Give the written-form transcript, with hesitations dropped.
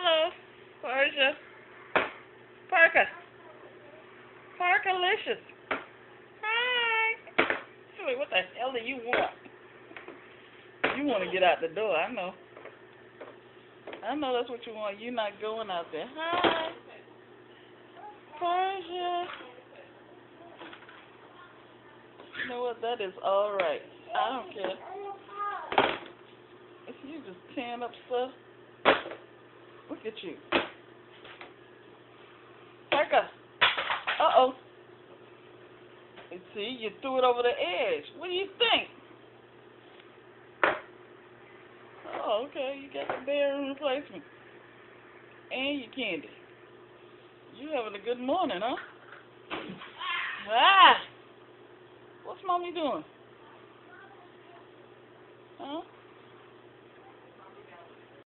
Hello, Persia. Parker. Parkerlicious. Hi. Wait, what the hell do you want? You want to get out the door, I know. I know that's what you want. You're not going out there. Hi. Persia. You know what? That is all right. I don't care. If you just tearing up stuff. Look at you. Parker. Uh-oh. See, you threw it over the edge. What do you think? Oh, okay. You got the bedroom replacement. And your candy. You having a good morning, huh? Ah! What's mommy doing? Huh?